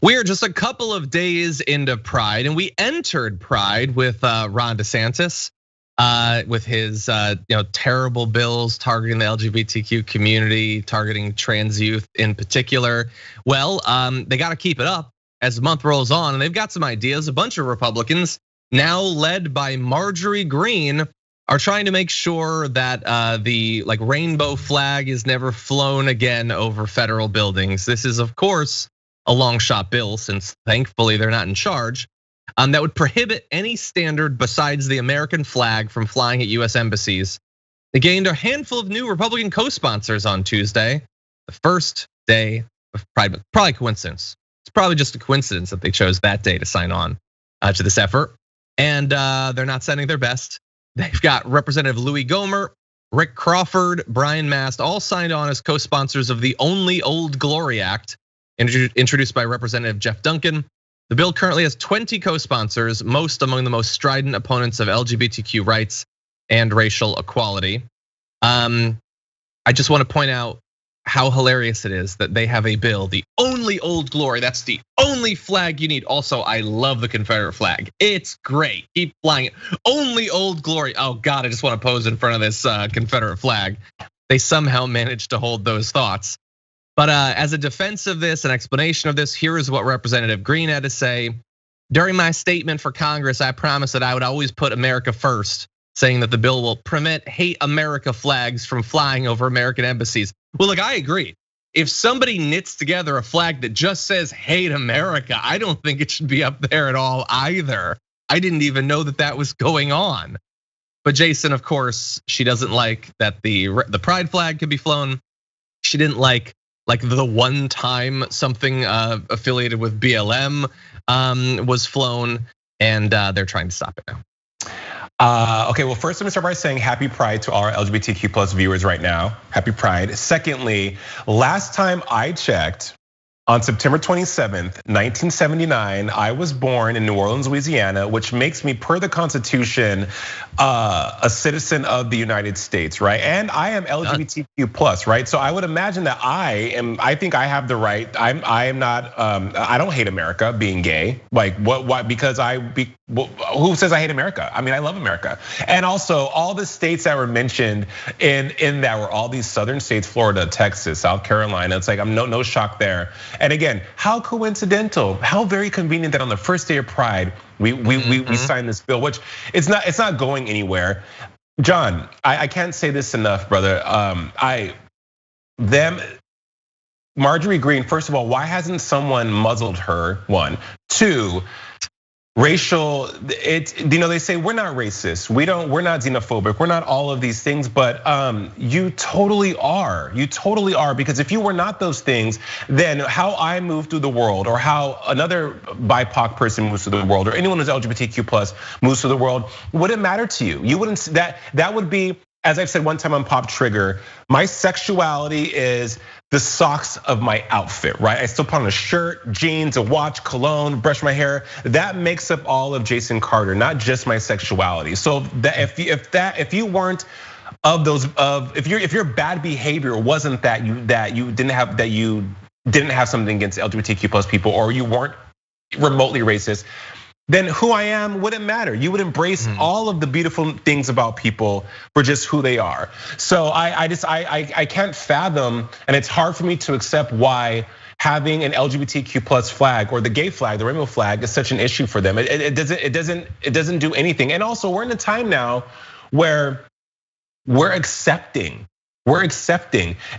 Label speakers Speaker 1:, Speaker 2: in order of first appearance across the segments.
Speaker 1: We are just a couple of days into Pride, and we entered Pride with Ron DeSantis, with his terrible bills targeting the LGBTQ community, targeting trans youth in particular. Well, they got to keep it up as the month rolls on, and they've got some ideas. A bunch of Republicans, now led by Marjorie Greene, are trying to make sure that the rainbow flag is never flown again over federal buildings. This is, of course, a long shot bill, since thankfully they're not in charge, that would prohibit any standard besides the American flag from flying at US embassies. They gained a handful of new Republican co-sponsors on Tuesday, the first day of Pride. Probably coincidence. It's probably just a coincidence that they chose that day to sign on to this effort. And they're not sending their best. They've got Representative Louis Gohmert, Rick Crawford, Brian Mast, all signed on as co-sponsors of the Only Old Glory Act, introduced by Representative Jeff Duncan. The bill currently has 20 co-sponsors, most among the most strident opponents of LGBTQ rights and racial equality. I just want to point out how hilarious it is that they have a bill, the Only Old Glory. That's the only flag you need. Also, I love the Confederate flag. It's great. Keep flying it. Only Old Glory. Oh God, I just want to pose in front of this Confederate flag. They somehow managed to hold those thoughts. But as a defense of this, an explanation of this, here is what Representative Greene had to say. During my statement for Congress, I promised that I would always put America first, saying that the bill will permit hate America flags from flying over American embassies. Well, look, I agree. If somebody knits together a flag that just says hate America, I don't think it should be up there at all either. I didn't even know that that was going on. But Jason, of course, she doesn't like that the pride flag could be flown. She didn't like the one time something affiliated with BLM was flown, and they're trying to stop it now.
Speaker 2: Okay, well, first let me start by saying happy Pride to all our LGBTQ plus viewers right now. Happy Pride. Secondly, last time I checked, on September 27th, 1979, I was born in New Orleans, Louisiana, which makes me, per the Constitution, a citizen of the United States, right? And I am LGBTQ plus, right? So I would imagine that I think I have the right. I am not. I don't hate America being gay. Like what? Why? Because who says I hate America? I mean, I love America. And also, all the states that were mentioned in that were all these southern states: Florida, Texas, South Carolina. It's like I'm no shock there. And again, how coincidental, how very convenient that on the first day of Pride, we signed this bill, which it's not going anywhere. John, I can't say this enough, brother. Marjorie Greene, first of all, why hasn't someone muzzled her? One, two, racial, they say we're not racist, we're not xenophobic, we're not all of these things, but you totally are. You totally are, because if you were not those things, then how I move through the world, or how another BIPOC person moves through the world, or anyone who's LGBTQ plus moves through the world, wouldn't matter to you. You wouldn't, that would be, as I've said one time on Pop Trigger, my sexuality is the socks of my outfit, right? I still put on a shirt, jeans, a watch, cologne, brush my hair. That makes up all of Jason Carter, not just my sexuality. So that if you weren't of those, if your bad behavior wasn't that you didn't have something against LGBTQ plus people, or you weren't remotely racist, then who I am wouldn't matter. You would embrace all of the beautiful things about people for just who they are. So I can't fathom, and it's hard for me to accept why having an LGBTQ plus flag, or the gay flag, the rainbow flag, is such an issue for them. It doesn't do anything. And also, we're in a time now where we're accepting.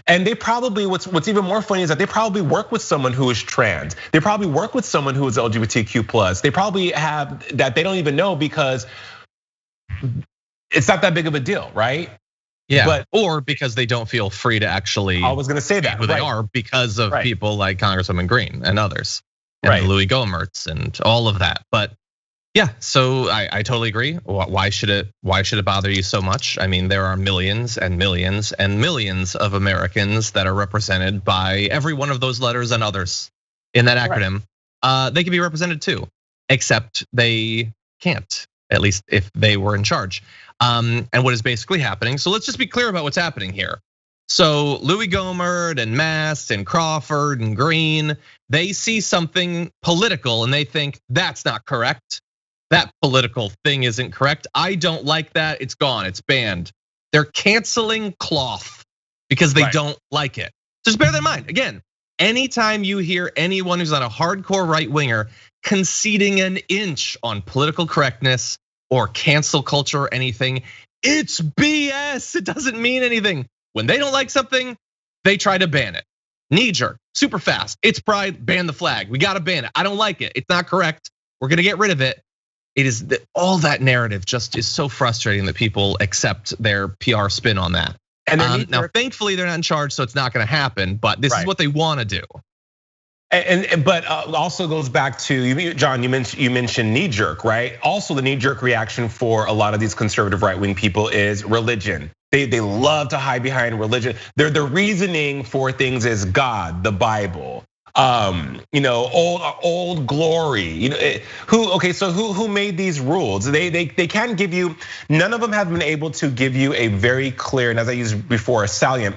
Speaker 2: And they probably, what's even more funny is that they probably work with someone who is trans. They probably work with someone who is LGBTQ plus. They probably have that they don't even know, because it's not that big of a deal, right?
Speaker 1: Yeah, or because they don't feel free to actually.
Speaker 2: I was gonna say that
Speaker 1: who they are, because of people like Congresswoman Greene and others, and Louis Gohmert's and all of that. But yeah, so I totally agree. Why should it bother you so much? I mean, there are millions and millions and millions of Americans that are represented by every one of those letters and others in that acronym. They can be represented too, except they can't, at least if they were in charge. And what is basically happening, so let's just be clear about what's happening here. So Louis Gohmert and Mast and Crawford and Greene, they see something political and they think that's not correct. That political thing isn't correct. I don't like that. It's gone. It's banned. They're canceling cloth because they don't like it. Just bear that in mind. Again, anytime you hear anyone who's not a hardcore right winger conceding an inch on political correctness or cancel culture or anything, it's BS. It doesn't mean anything. When they don't like something, they try to ban it. Knee jerk, super fast. It's pride, ban the flag. We gotta ban it. I don't like it. It's not correct. We're gonna get rid of it. It is all that narrative just is so frustrating that people accept their PR spin on that. And now, thankfully, they're not in charge, so it's not gonna happen, but this is what they wanna do.
Speaker 2: But also goes back to, John, you mentioned knee jerk, right? Also the knee jerk reaction for a lot of these conservative right wing people is religion. They love to hide behind religion. Their reasoning for things is God, the Bible, old glory. So who made these rules? They can't give you, none of them have been able to give you a very clear, and as I used before, a salient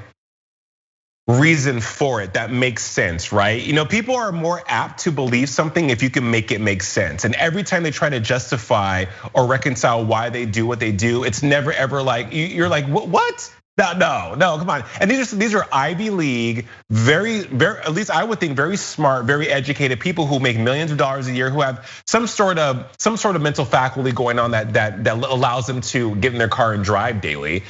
Speaker 2: reason for it that makes sense, right? People are more apt to believe something if you can make it make sense. And every time they try to justify or reconcile why they do what they do, it's never ever like, you're like, what? No, come on. And these are Ivy League, very, at least I would think, very smart, very educated people who make millions of dollars a year, who have some sort of mental faculty going on that allows them to get in their car and drive daily.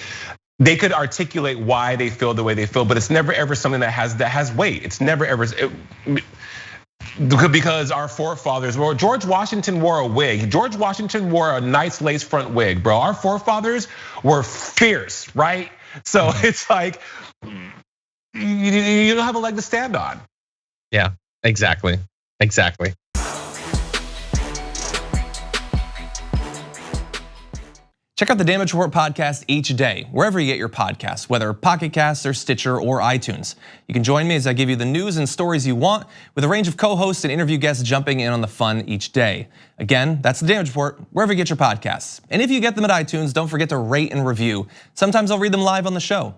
Speaker 2: They could articulate why they feel the way they feel, but it's never ever something that has weight. It's never ever, because our forefathers, well, George Washington wore a wig. George Washington wore a nice lace front wig, bro. Our forefathers were fierce, right? So it's like, you don't have a leg to stand on.
Speaker 1: Yeah, exactly.
Speaker 3: Check out the Damage Report podcast each day, wherever you get your podcasts, whether Pocket Casts or Stitcher or iTunes. You can join me as I give you the news and stories you want, with a range of co-hosts and interview guests jumping in on the fun each day. Again, that's the Damage Report, wherever you get your podcasts. And if you get them at iTunes, don't forget to rate and review. Sometimes I'll read them live on the show.